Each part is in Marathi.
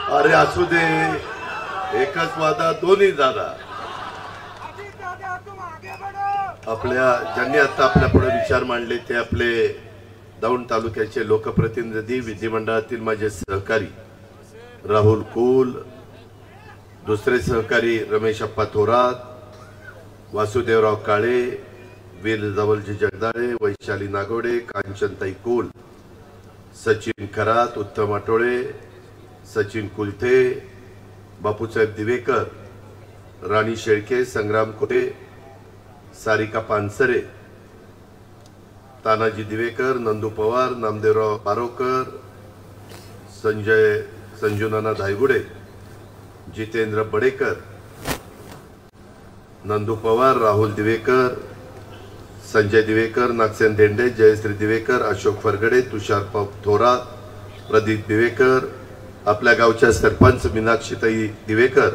अरे असू दे, एकच वादा दोन्ही दादा. आपल्या ज्यांनी आता आपल्या पुढे विचार मांडले ते आपले दौंड तालुक्याचे लोकप्रतिनिधी, विधिमंडळातील माझे सहकारी राहुल कुल, दुसरे सहकारी रमेश अप्पा थोरात, वासुदेवराव काळे, वीर जवलजी जगदाळे, वैशाली नागोडे, कांचनताई कुल, सचिन खरात, उत्तम आटोळे, सचिन कुलथे, बापूसाहेब दिवेकर, राणी शेळके, संग्राम कोटे, सारिका पानसरे, तानाजी दिवेकर, नंदू पवार, नामदेवराव बारोकर, संजूनाना धायगुडे, जितेंद्र बडेकर, नंदू पवार, राहुल दिवेकर, संजय दिवेकर, नागसेन धेंडे, जयश्री दिवेकर, अशोक फरगडे, तुषार थोरात, प्रदीप दिवेकर, आपल्या गावच्या सरपंच मीनाक्षीताई दिवेकर,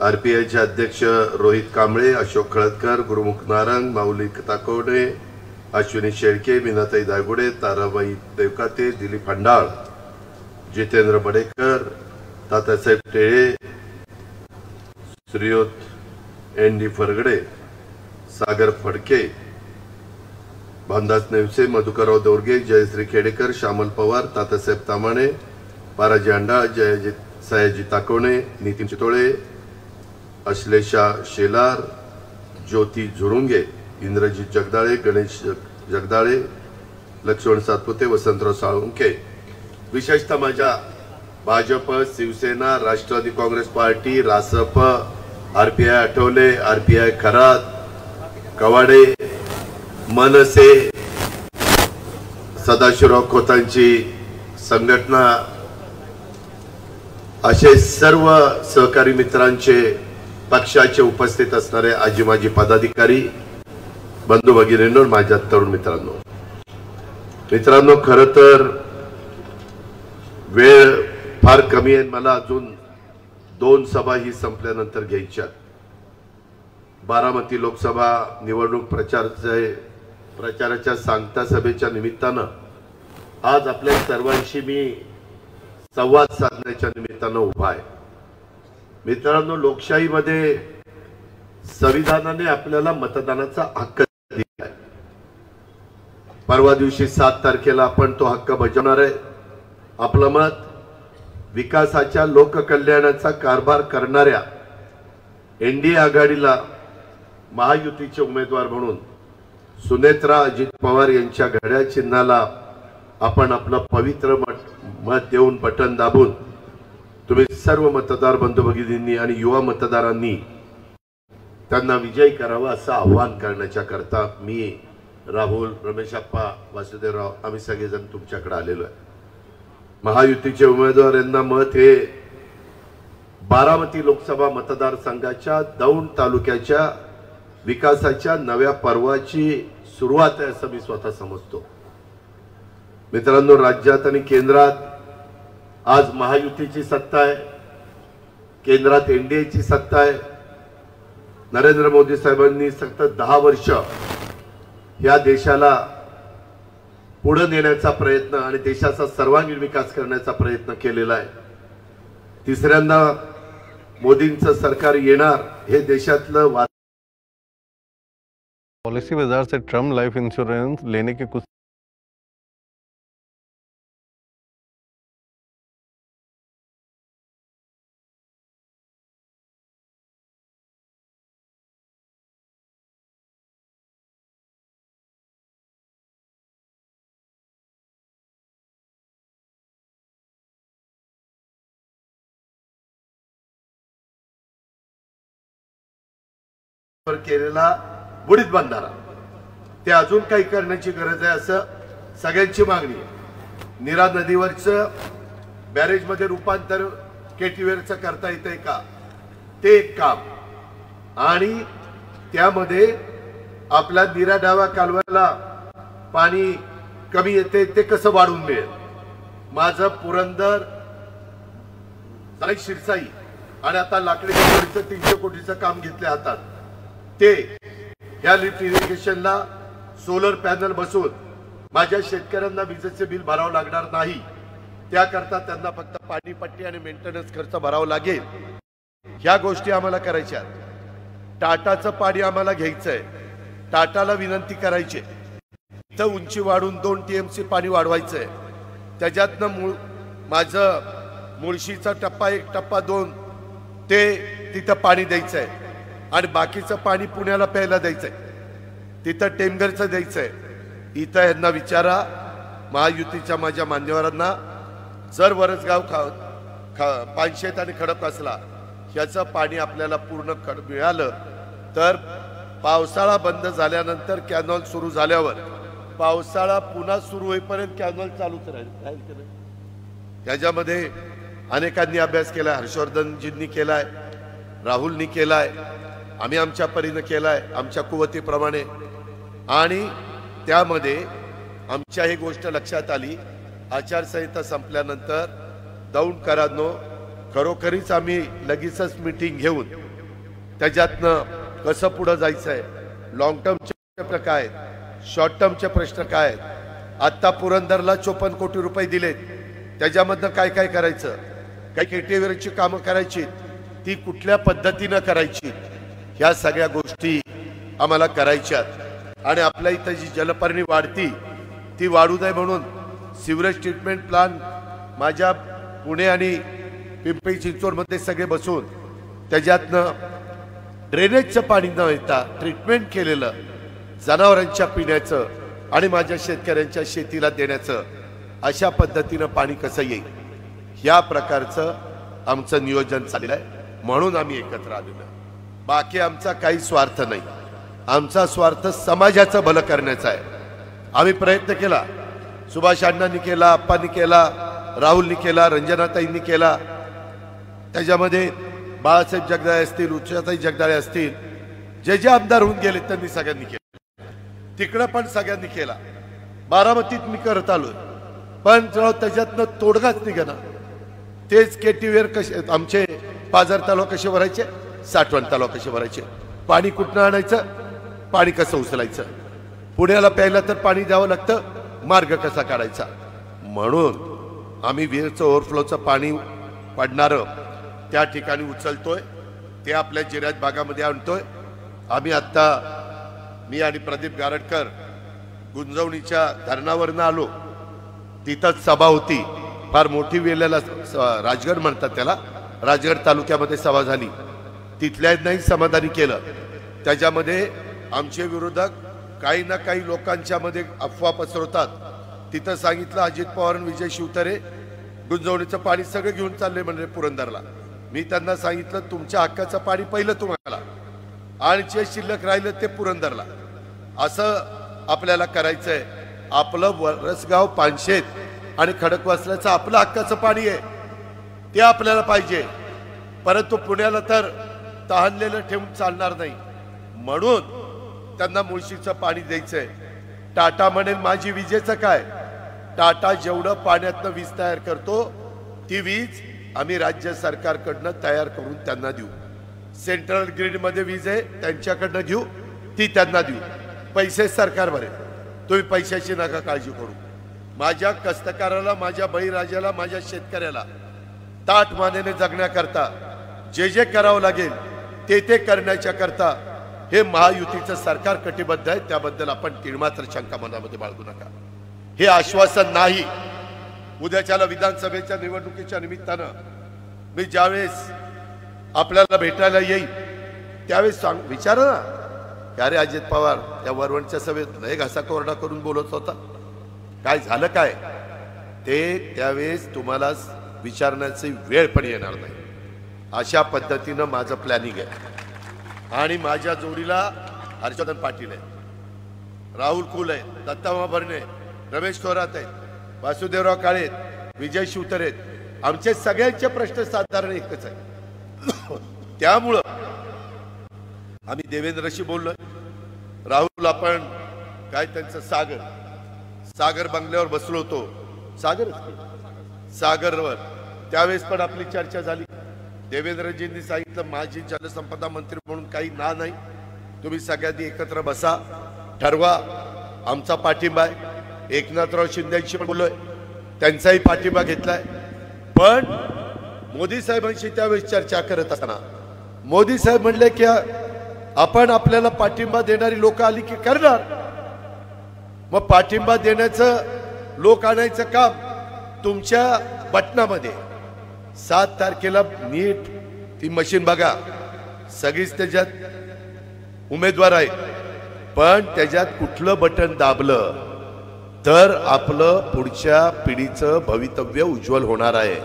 आरपीआयचे अध्यक्ष रोहित कांबळे, अशोक खळदकर, गुरुमुख नारंग, माऊली ताकोडे, अश्विनी शेळके, मीनाताई दायगुडे, ताराबाई देवकाते, दिलीप हंडाळ, जितेंद्र बडेकर, तात्यासाहेब टेळे, श्रीयुत एन.डी. फरगडे, सागर फडके, भानदास नेवसे, मधुकरराव दोरगे, जयश्री खेडेकर, श्यामल पवार, तात्यासाहेब तामाणे, पाराजी अंडाळ, सयाजी ताकोणे, नितीन चितोळे, अश्लेषा शेलार, ज्योती झुरुंगे, इंद्रजित जगदाळे, गणेश जगदाळे, लक्ष्मण सातपुते, वसंतराव साळुंके, विशेषतः माझ्या Bhajap, Shiv Sena, Rashtrawadi Congress party, Rasap, RPI Athawale, RPI Kharat, Kawade, Manse, Sadashivrao खोतांची संघटना, असे सर्व सहकारी मित्रांचे, पक्षाचे उपस्थित असणारे आजी माजी पदाधिकारी, बंधू भगिनींनो, माझ्या तरुण मित्रांनो, खरं तर वेळ फार कमी आहे. मला अजून 2 सभा ही संपल्यानंतर घ्यायच्या. बारामती लोकसभा निवडणूक प्रचाराच्या सांगता सभेच्या निमित्तानं आज आपल्या सर्वांशी मी संवाद साधण्याच्या निमित्तानं उभा आहे. मित्रांनो, लोकशाहीमध्ये संविधानाने आपल्याला मतदानाचा हक्क दिला आहे. परवा दिवशी 7 तारखेला आपण तो हक्क बजावणार आहे. आपलं मत विकासाच्या, लोककल्याणाचा कारभार करणाऱ्या एनडीए आघाडीला महायुतीचे उमेदवार म्हणून सुनेत्रा अजित पवार यांच्या घड्याळ चिन्हाला आपण आपलं पवित्र मत देऊन, बटन दाबून, तुम्ही सर्व मतदार बंधू भगिनींनी आणि युवा मतदारांनी त्यांना विजयी करावा असं आव्हान करण्याच्या करता मी राहुल, रमेश अप्पा, वासुदेवराव, आम्ही सगळेजण तुमच्याकडे आलेलो आहे. महायुतीचे उमेदवार यांना मत हे बारामती लोकसभा मतदारसंघाच्या दौंड तालुक्याच्या विकासाच्या नव्या पर्वाची सुरुवात आहे असं मी स्वतः समजतो. मित्रांनो, राज्यात आणि केंद्रात आज महायुतीची सत्ता आहे, केंद्रात एनडीएची सत्ता आहे. नरेंद्र मोदी साहेबांनी सतत 10 वर्ष या देशाला पुढे नेण्याचा प्रयत्न आणि देशाचा सर्वांगीण विकास करण्याचा प्रयत्न केलेला आहे. तिसऱ्यांदा मोदींचं सरकार येणार हे देशातलं पॉलिसी बाजार से टर्म लाइफ इंश्योरेंस लेने के कुछ केलेला बुडीत बांधारा ते अजून काही करण्याची गरज आहे असं सगळ्यांची मागणी आहे. नीरा नदीवरचं बॅरेज मध्ये रूपांतर केटीवेरचं करता येतंय का, ते एक काम, आणि त्यामध्ये आपल्या नीरा डाव्या कालव्याला पाणी कमी येते ते कसं वाढवून मिळेल. माझं पुरंदर, शिरसाई आणि आता लाकडी 300 कोटीचं काम घेतले हातात, ते या लिफ्ट इरिगेशनला सोलर पॅनल बसवून माझ्या शेतकऱ्यांना विजेचे बिल भरावं लागणार नाही. त्याकरता त्यांना फक्त पाणीपट्टी आणि मेंटेनन्स खर्च भरावा लागेल. ह्या गोष्टी आम्हाला करायच्या. टाटाचं पाणी आम्हाला घ्यायचंय. टाटाला विनंती करायची, इथं उंची वाढून 2 TMC पाणी वाढवायचंय. त्याच्यातनं माझं मुळशीचा टप्पा 1 टप्पा 2 ते तिथं पाणी द्यायचंय आणि बाकीचं पाणी पुण्याला प्यायला द्यायचंय. तिथं टेमघरचं द्यायचंय. इथं यांना विचारा, महायुतीच्या माझ्या मान्यवरांना, जर वरसगाव पानशेत आणि खडकवासला ह्याचं पाणी आपल्याला पूर्ण मिळालं तर पावसाळा बंद झाल्यानंतर कॅनॉल सुरू झाल्यावर पावसाळा पुन्हा सुरू होईपर्यंत कॅनॉल चालूच राहील. त्याच्यामध्ये अनेकांनी अभ्यास केलाय. हर्षवर्धनजींनी केलाय, राहुलनी केलाय, आम्ही आमच्या परीनं केलाय, आमच्या कुवतीप्रमाणे. आणि त्यामध्ये आमच्या ही गोष्ट लक्षात आली, आचारसंहिता संपल्यानंतर दौंडकरांनो खरोखरीच आम्ही लगेचच मीटिंग घेऊन त्याच्यातनं कसं पुढं जायचंय, लॉंग टर्मचे प्रश्न काय आहेत, शॉर्ट टर्मचे प्रश्न काय आहेत. आत्ता पुरंदरला 54 कोटी रुपये दिलेत, त्याच्यामधनं काय काय करायचं, काही केटीवेरची कामं करायची, ती कुठल्या पद्धतीनं करायची, ह्या सगळ्या गोष्टी आम्हाला करायच्यात. आणि आपल्या इथं जी जलपर्णी वाढती ती वाढू नये म्हणून सिवरेज ट्रीटमेंट प्लांट माझ्या पुणे आणि पिंपरी चिंचवडमध्ये सगळे बसून त्याच्यातनं ड्रेनेजचं पाणी न येता ट्रीटमेंट केलेलं जनावरांच्या पिण्याचं आणि माझ्या शेतकऱ्यांच्या शेतीला देण्याचं अशा पद्धतीनं पाणी कसं येईल, ह्या प्रकारचं आमचं नियोजन चाललेलं आहे. म्हणून आम्ही एकत्र आलेलो. बाकी आमचा काही स्वार्थ नाही. आमचा स्वार्थ समाजाचं भलं करण्याचा आहे. आम्ही प्रयत्न केला, सुभाष अण्णांनी केला, आप्पांनी केला, राहुलनी केला, रंजनाताईंनी केला, त्याच्यामध्ये बाळासाहेब जगदाळे असतील, उच्चाताई जगदाळे असतील, जे जे आमदार होऊन गेले त्यांनी सगळ्यांनी केलं. तिकडं पण सगळ्यांनी केला. बारामतीत मी करत आलोय, पण त्याच्यातनं तोडगाच निघाला. तेच केटीवेर कसे आमचे पाझर तलाव कसे भरायचे, साठवण तलाव कसे भरायचे, पाणी कुठनं आणायचं, पाणी कसं उचलायचं, पुण्याला प्यायला तर पाणी द्यावं लागतं, मार्ग कसा काढायचा. म्हणून आम्ही विहिरचं ओव्हरफ्लोचं पाणी पडणारं त्या ठिकाणी उचलतोय, ते आपल्या जिऱ्यात भागामध्ये आणतोय. आम्ही आत्ता मी आणि प्रदीप गारटकर गुंजवणीच्या धरणावरनं आलो. तिथंच सभा होती, फार मोठी वेळेला राजगड म्हणतात त्याला, राजगड तालुक्यामध्ये सभा झाली. तिथल्याही समाधानी केलं. त्याच्यामध्ये आमचे विरोधक काही ना काही लोकांच्या मध्ये अफवा पसरवतात. तिथं सांगितलं अजित पवार आणि विजय शिवतारे गुंजवणीचं पाणी सगळं घेऊन चालले म्हणजे पुरंदरला. मी त्यांना सांगितलं तुमच्या हक्काचं पाणी पहिलं तुम्हाला आणि जे शिल्लक राहिलं ते पुरंदरला. असं आपल्याला करायचंय. आपलं वरसगाव पानशेत आणि खडकवासल्याचं आपलं हक्काचं पाणी आहे, ते आपल्याला पाहिजे. परंतु पुण्याला तर तहानलेलं ठेवून चालणार नाही. म्हणून त्यांना मुळशीचं पाणी द्यायचंय. टाटा म्हणेल माझी विजेचं काय, टाटा जेवढं पाण्यातनं वीज तयार करतो ती वीज आम्ही राज्य सरकारकडनं तयार करून त्यांना देऊ. सेंट्रल ग्रीडमध्ये वीज आहे त्यांच्याकडनं घेऊ, ती त्यांना देऊ. पैसे सरकार भरेल, तुम्ही पैशाची नका काळजी करू. माझ्या कष्टकाराला, माझ्या बळीराजाला, माझ्या शेतकऱ्याला ताट मानेने जगण्याकरता जे जे करावं लागेल ते ते करण्याच्या करता हे महायुतीचं सरकार कटिबद्ध आहे. त्याबद्दल आपण तिळमात्र शंका मनामध्ये बाळगू नका. हे आश्वासन नाही. उद्याच्याला विधानसभेच्या निवडणुकीच्या निमित्तानं मी ज्यावेळेस आपल्याला भेटायला येईल त्यावेळेस विचारा ना, अरे अजित पवार त्या वरवणच्या सभेत लय घासा कोरडा करून बोलत होता, काय झालं काय, ते त्यावेळेस तुम्हाला विचारण्याची वेळ पण येणार नाही. अशा पद्धतीनं माझं प्लॅनिंग आहे. आणि माझ्या जोडीला हर्षवर्धन पाटील आहे, राहुल कुल आहे, दत्तामा भरणे, रमेश थोरात आहेत, वासुदेवराव काळे आहेत, विजय शिवतारे आहेत. आमचे सगळ्यांचे प्रश्न साधारण एकच आहे. त्यामुळं आम्ही देवेंद्रशी बोललोय. राहुल आपण काय त्यांचं सागर बंगल्यावर बसलो होतो, सागरवर त्यावेळेस पण आपली चर्चा झाली. देवेंद्रजींनी सांगितलं माझी जलसंपदा मंत्री म्हणून काही ना नाही, तुम्ही सगळ्यांनी एकत्र बसा, ठरवा, आमचा पाठिंबा आहे. एकनाथराव शिंदेशी बोललोय, त्यांचाही पाठिंबा घेतलाय. पण मोदी साहेबांशी त्यावेळेस चर्चा करत असताना मोदी साहेब म्हणले की आपण आपल्याला पाठिंबा देणारी लोक आली की करणार. मग पाठिंबा देण्याचं लोक आणायचं काम तुमच्या बटनामध्ये 7 तारखेला नीट ती मशीन बघा. सगळीच त्याच्यात उमेदवार आहेत, पण त्याच्यात कुठलं बटन दाबलं तर आपलं पुढच्या पिढीचं भवितव्य उज्ज्वल होणार आहे.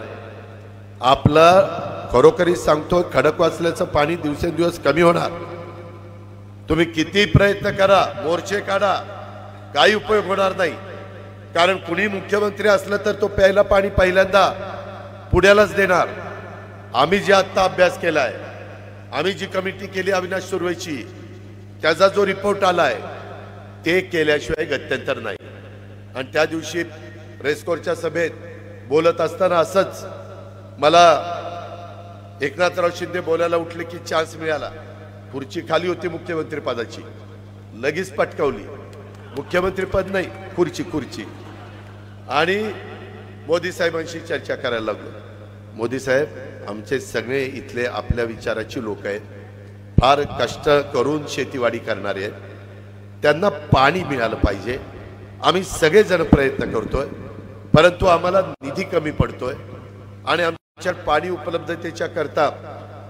आपलं खरोखरीच सांगतो, खडकवासल्याचं पाणी दिवसेंदिवस कमी होणार. तुम्ही किती प्रयत्न करा, मोर्चे काढा, काही उपयोग होणार नाही. कारण कुणी मुख्यमंत्री असलं तर तो प्यायला पाणी पहिल्यांदा पुण्यालाच देणार. आम्ही जे आत्ता अभ्यास केलाय, आम्ही जी कमिटी केली अविनाश सुर्वेची, त्याचा जो रिपोर्ट आलाय ते केल्याशिवाय गत्यंतर नाही. आणि त्या दिवशी रेस्कोरच्या सभेत बोलत असताना असंच मला एकनाथराव शिंदे बोलायला उठले की चान्स मिळाला. खुर्ची खाली होती मुख्यमंत्री पदाची, लगेच पटकावली. मुख्यमंत्री पद नाही, खुर्ची. आणि मोदी साहेबांशी चर्चा करायला लागलो. मोदी साहेब, आमचे सगळे इथले आपल्या विचाराची लोक आहेत, फार कष्ट करून शेतीवाडी करणारे आहेत, त्यांना पाणी मिळालं पाहिजे. आम्ही सगळेजण प्रयत्न करतोय, परंतु आम्हाला निधी कमी पडतोय आणि आमच्या पाणी उपलब्धतेच्या करता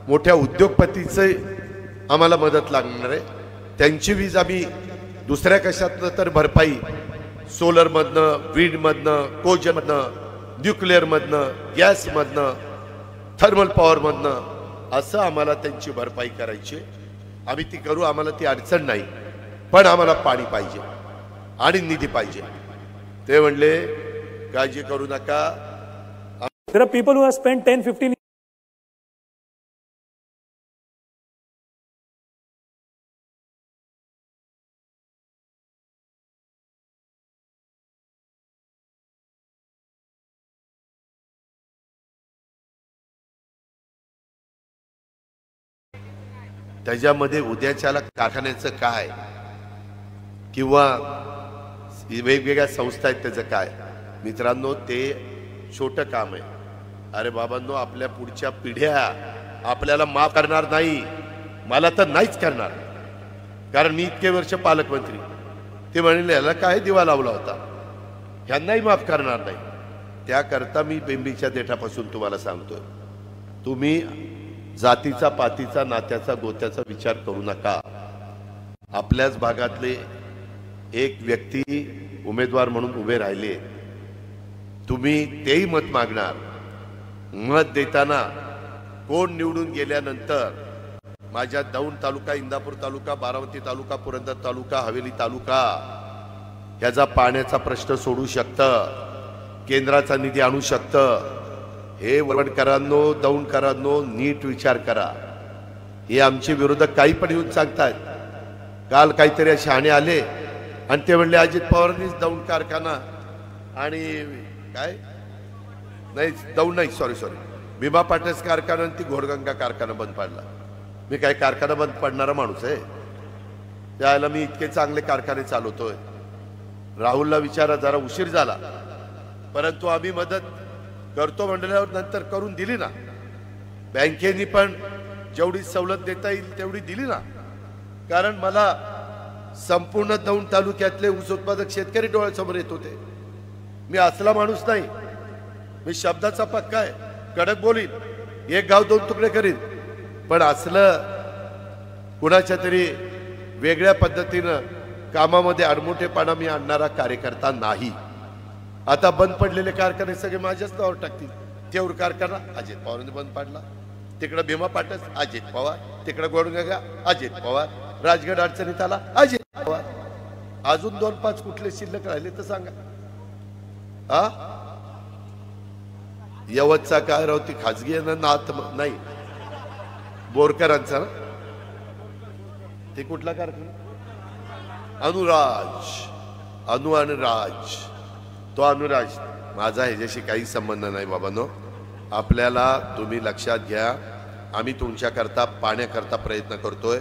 मोठ्या उद्योगपतीचे आम्हाला मदत लागणार आहे. त्यांची वीज आम्ही दुसऱ्या कशातनं तर भरपाई, सोलरमधनं, विंडमधनं, कोजनमधनं, न्यूक्लिअरमधनं, गॅसमधनं, थर्मल पॉवरमधनं असं आम्हाला त्यांची भरपाई करायची. आम्ही ती करू, आम्हाला ती अडचण नाही. पण आम्हाला पाणी पाहिजे आणि निधी पाहिजे. ते म्हणले काळजी करू नका. There are people who have spent 10-15 त्याच्यामध्ये उद्याच्याला कारखान्याचं काय किंवा वेगवेगळ्या संस्था आहेत त्याचं काय. मित्रांनो, ते छोटं काम आहे. अरे बाबांनो, आपल्या पुढच्या पिढ्या आपल्याला माफ करणार नाही. मला तर नाहीच करणार, कारण मी इतके वर्ष पालकमंत्री. ते म्हणले याला काय दिवा लावला होता, ह्यांनाही माफ करणार नाही. त्याकरता मी बेंबीच्या देठापासून तुम्हाला सांगतोय, तुम्ही जातीचा, पातीचा, नात्याचा, गोत्याचा विचार करू नका. आपल्याच भागातले एक व्यक्ती उमेदवार म्हणून उभे राहिले, तुम्ही तेही मत मागणार. मत देताना कोण निवडून गेल्यानंतर माझ्या दौंड तालुका, इंदापूर तालुका, बारामती तालुका, पुरंदर तालुका, हवेली तालुका याचा पाण्याचा प्रश्न सोडू शकतं, केंद्राचा निधी आणू शकतं. हे वरणकरांनो, दौंडकरांनो, नीट विचार करा. हे आमचे विरोधक काही पण येऊन सांगतात. काल काहीतरी शहाणे आले आणि ते म्हणले अजित पवारांनीच दौंड कारखाना आणि काय नाही, दौंड नाही, सॉरी भीमा पाटस कारखाना आणि ती घोडगंगा कारखाना बंद पाडला. मी काय कारखाना बंद पडणारा माणूस आहे? त्याला मी इतके चांगले कारखाने चालवतोय. राहुलला विचारा, जरा उशीर झाला, परंतु आम्ही मदत करतो म्हणल्यावर नंतर करून दिली ना. बँकेनी पण जेवढी सवलत देता येईल तेवढी दिली ना. कारण मला संपूर्ण दौंड तालुक्यातले ऊस उत्पादक शेतकरी डोळ्यासमोर येत होते. मी असला माणूस नाही, मी शब्दाचा पक्का आहे, कडक बोलीन, एक गाव दोन तुकडे करीन. पण असलं कुणाच्या तरी वेगळ्या पद्धतीनं कामामध्ये अडमोठेपणा मी आणणारा कार्यकर्ता नाही. आता बंद पडलेले कारखाने सगळे माझ्याच नावावर टाकतील. तेऊर कारखाना अजित पवारांनी बंद पाडला, तिकडं भीमा पाटस अजित पवार, तिकडं गोडगंगा अजित पवार, राजगड अडचणीत आला अजित पवार. अजून 2-5 कुठले शिल्लक राहिले तर सांगा. हा यवतचा काय राव, ती खाजगी आहे ना, नात नाही बोरकरांचा ना, ते कुठला कारखाना, अनु आणि राज, तो अनुराज. माझा ह्याच्याशी काही संबंध नाही बाबांनो. आपल्याला तुम्ही लक्षात घ्या, आम्ही तुमच्याकरता पाण्याकरता प्रयत्न करतोय,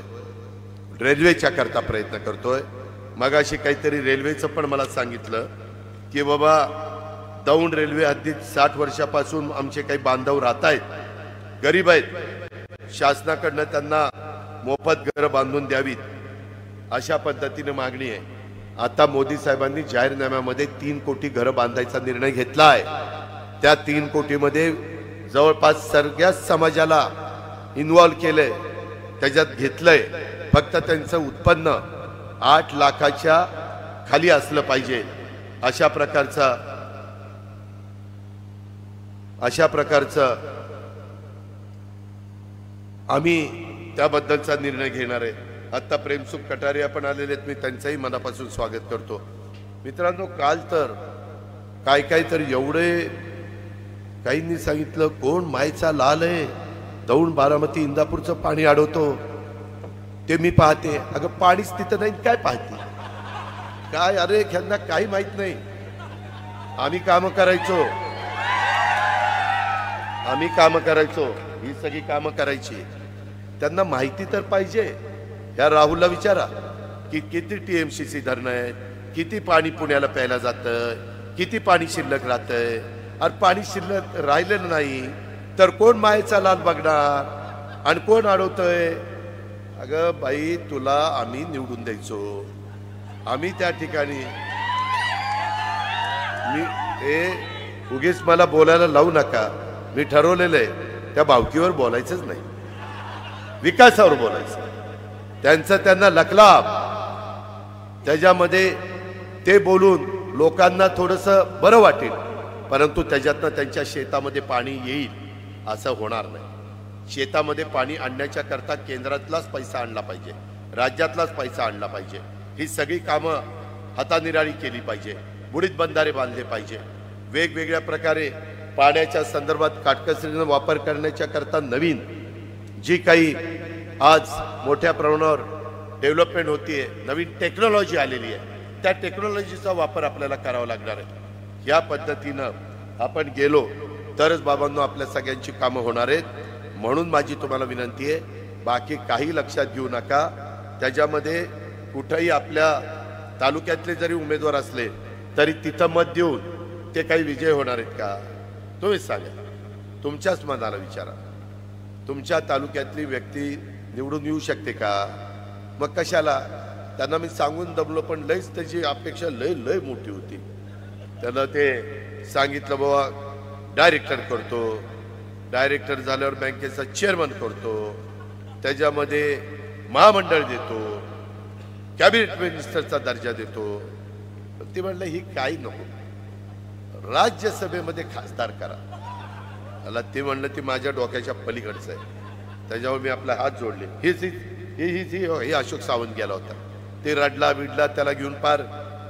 रेल्वेच्या करता प्रयत्न करतोय. मगाशी काहीतरी रेल्वेचं पण मला सांगितलं की बाबा दौंड रेल्वे हद्दीत 60 वर्षापासून आमचे काही बांधव राहत आहेत, गरीब आहेत. शासनाकडनं त्यांना मोफत घरं बांधून द्यावीत अशा पद्धतीने मागणी आहे. आता मोदी साहेबांनी जाहीरनाम्यामध्ये 3 कोटी घरं बांधायचा निर्णय घेतला आहे. त्या 3 कोटीमध्ये जवळपास सगळ्याच समाजाला इन्व्हॉल्व केलंय, त्याच्यात घेतलंय. फक्त त्यांचं उत्पन्न 8 लाखाच्या खाली असलं पाहिजे. अशा प्रकारचं आम्ही त्याबद्दलचा निर्णय घेणार आहे. आता प्रेमसुख कटारिया पण आलेले आहेत, मी त्यांचंही मनापासून स्वागत करतो. मित्रांनो, काल तर काय तर एवढे काहींनी सांगितलं कोण मायचा लाल आहे, दौंड बारामती इंदापूरचं पाणी अडवतो ते मी पाहते. अगं पाणीच तिथं नाही, काय पाहते काय? अरे ह्यांना काही माहित नाही. आम्ही कामं करायचो, ही सगळी कामं करायची. त्यांना माहिती तर पाहिजे. या राहुलला विचारा की किती TMCC धरणं आहेत, किती पाणी पुण्याला प्यायला जातंय, किती पाणी शिल्लक राहतंय. अरे पाणी शिल्लक राहिलेलं नाही तर कोण मायेचा लाल बघणार आणि कोण अडवतोय? अगं बाई, तुला आम्ही निवडून द्यायचो, आम्ही त्या ठिकाणी उगीच मला बोलायला लावू नका. मी ठरवलेलं आहे त्या भावकीवर बोलायचंच नाही, विकासावर बोलायचं. त्यांना लकलाभ त्याच्यामध्ये ते बोलून लोकांना थोडंसं बरं वाटेल, परंतु त्याच्यातनं त्यांच्या शेतामध्ये पाणी येईल असं होणार नाही. शेतामध्ये पाणी आणण्याच्या करता केंद्रातलाच पैसा आणला पाहिजे, राज्यातलाच पैसा आणला पाहिजे. ही सगळी कामं हातानिराळी केली पाहिजे. बुडीत बंधारे बांधले पाहिजे. वेगवेगळ्या प्रकारे पाण्याच्या संदर्भात काटकसरीने वापर करण्याच्या करता नवीन जी काही आज मोठ्या प्रमाणावर डेव्हलपमेंट होतीये, नवीन टेक्नॉलॉजी आलेली आहे, त्या टेक्नॉलॉजीचा वापर आपल्याला करावा लागणार आहे. या पद्धतीनं आपण गेलो तरच बाबांनो आपल्या सगळ्यांची कामं होणार आहेत. म्हणून माझी तुम्हाला विनंती आहे, बाकी काही लक्षात घेऊ नका. त्याच्यामध्ये कुठेही आपल्या तालुक्यातले जरी उमेदवार असले तरी तिथं मत देऊन ते काही विजय होणार आहेत का? तुम्हीच सांगा. तुमच्याच मनाला विचारा, तुमच्या तालुक्यातली व्यक्ती निवडून येऊ शकते का? मग कशाला? त्यांना मी सांगून दमलो, पण लयच त्याची अपेक्षा लय मोठी होती. त्यानं ते सांगितलं बाबा डायरेक्टर करतो, डायरेक्टर झाल्यावर बँकेचा चेअरमन करतो, त्याच्यामध्ये महामंडळ देतो, कॅबिनेट मिनिस्टरचा दर्जा देतो. ती म्हणलं ही काही नको, राज्यसभेमध्ये खासदार करा. मला ते म्हणलं ती माझ्या डोक्याच्या पलीकडचं आहे. त्याच्यावर मी आपला हात जोडले. ही अशोक सावंत गेला होता, ते रडला बिडला, त्याला घेऊन पार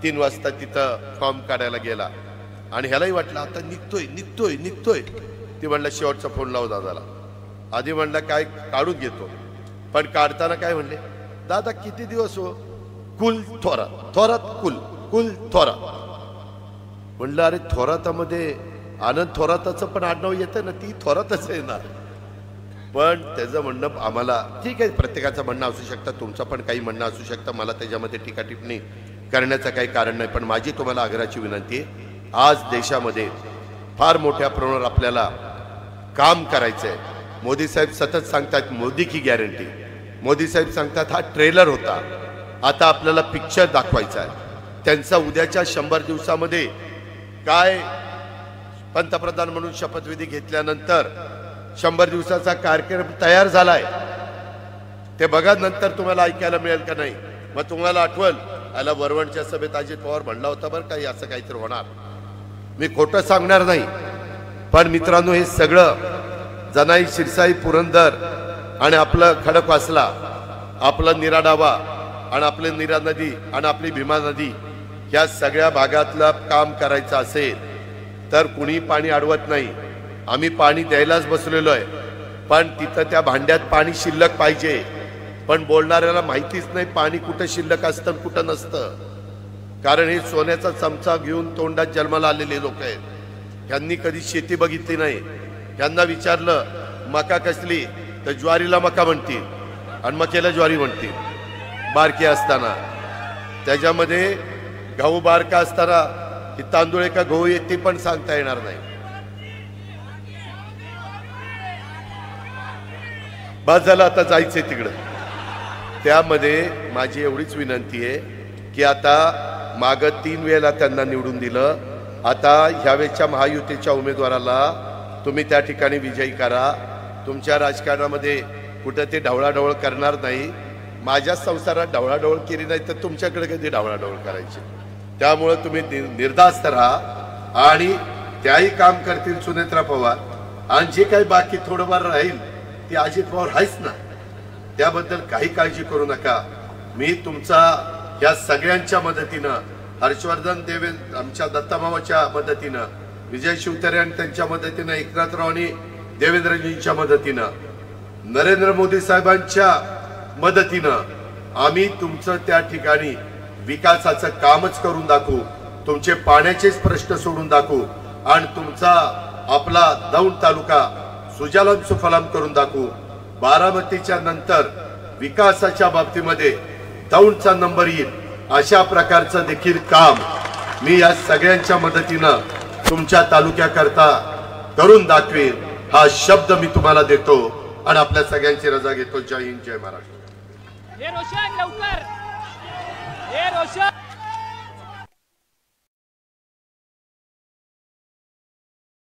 3 वाजता तिथं फॉर्म काढायला गेला. आणि ह्यालाही वाटलं आता निघतोय. ती म्हणलं शेवटचा फोन लाव दादाला. आधी म्हणलं काय काढून घेतो, पण काढताना काय म्हणले, दादा किती दिवस हो? कुल थोरात कुल थोरात. म्हणलं अरे थोरातामध्ये आनंद थोराताचं पण आडनाव येतं ना, ती थोरातच आहे ना. पण त्याचं म्हणणं आम्हाला ठीक आहे, प्रत्येकाचं म्हणणं असू शकतं, तुमचं पण काही म्हणणं असू शकतं, मला त्याच्यामध्ये टीका टिप्पणी करण्याचं काही कारण नाही. पण माझी तुम्हाला आग्रहाची विनंती आहे, आज देशामध्ये फार मोठ्या प्रमाणावर आपल्याला काम करायचं आहे. मोदी साहेब सतत सांगतात मोदी की गॅरंटी, मोदी साहेब सांगतात हा ट्रेलर होता, आता आपल्याला पिक्चर दाखवायचा आहे. त्यांचा उद्याच्या 100 दिवसामध्ये काय पंतप्रधान म्हणून शपथविधी घेतल्यानंतर 100 दिवसाचा कार्यक्रम तयार झालाय, ते बघा नंतर तुम्हाला ऐकायला मिळेल का नाही. मग तुम्हाला आठवल आला वरवणच्या सभेत अजित पवार म्हणला होता बरं काही असं काहीतरी होणार. मी खोटं सांगणार नाही, पण मित्रांनो हे सगळं जनाई शिरसाई पुरंदर आणि आपलं खडकवासला, आपलं निराडावा आणि आपली नीरा नदी आणि आपली भीमा नदी या सगळ्या भागातलं काम करायचं असेल तर कुणी पाणी अडवत नाही. आम्ही पाणी द्यायलाच बसलेलो आहे, पण तिथं त्या भांड्यात पाणी शिल्लक पाहिजे. पण बोलणाऱ्याला माहितीच नाही पाणी कुठं शिल्लक असतं कुठं नसतं. कारण हे सोन्याचा चमचा घेऊन तोंडात जन्माला आलेले लोक आहेत. यांनी कधी शेती बघितली नाही. यांना विचारलं मका कसली तर ज्वारीला मका म्हणतील आणि मकेला ज्वारी म्हणतील बारकी असताना. त्याच्यामध्ये गहू बारका असताना की तांदूळ एका गहू येते पण सांगता येणार नाही. बस झालं, आता जायचंय तिकडं. त्यामध्ये माझी एवढीच विनंती आहे की आता मागं 3 वेळेला त्यांना निवडून दिलं, आता ह्यावेळेच्या महायुतीच्या उमेदवाराला तुम्ही त्या ठिकाणी विजयी करा. तुमच्या राजकारणामध्ये कुठं ते ढवळाढवळ करणार नाही. माझ्या संसारात ढवळाढवळ केली नाही तर तुमच्याकडे कधी ढवळाढवळ करायची. त्यामुळे तुम्ही निर्धास्त राहा आणि त्याही काम करतील सुनेत्रा पवार. आणि जे काही बाकी थोडंफार राहील ती अजित पवार आहेच ना, त्याबद्दल काही काळजी करू नका. मी तुमचा या सगळ्यांच्या मदतीनं, हर्षवर्धन आमच्या दत्ताभावाच्या मदतीनं, विजय शिवतारे आणि त्यांच्या मदतीनं, एकनाथराव आणि देवेंद्रजींच्या मदतीनं, नरेंद्र मोदी साहेबांच्या मदतीनं आम्ही तुमचं त्या ठिकाणी विकासाचं कामच करून दाखवू. तुमचे पाण्याचेच प्रश्न सोडून दाखवू आणि तुमचा आपला दौंड तालुका सुजलाम सुफलाम करून दाखवू. बारामतीच्या नंतर विकासाच्या बाबतीमध्ये दौंडचा नंबर येईल अशा प्रकारचं देखील काम मी या सगळ्यांच्या मदतीनं तुमच्या तालुक्याकरता करून दाखवेल. हा शब्द मी तुम्हाला देतो आणि आपल्या सगळ्यांची रजा घेतो. जय हिंद, जय महाराष्ट्र. हे रोशन लवकर, हे रोशन.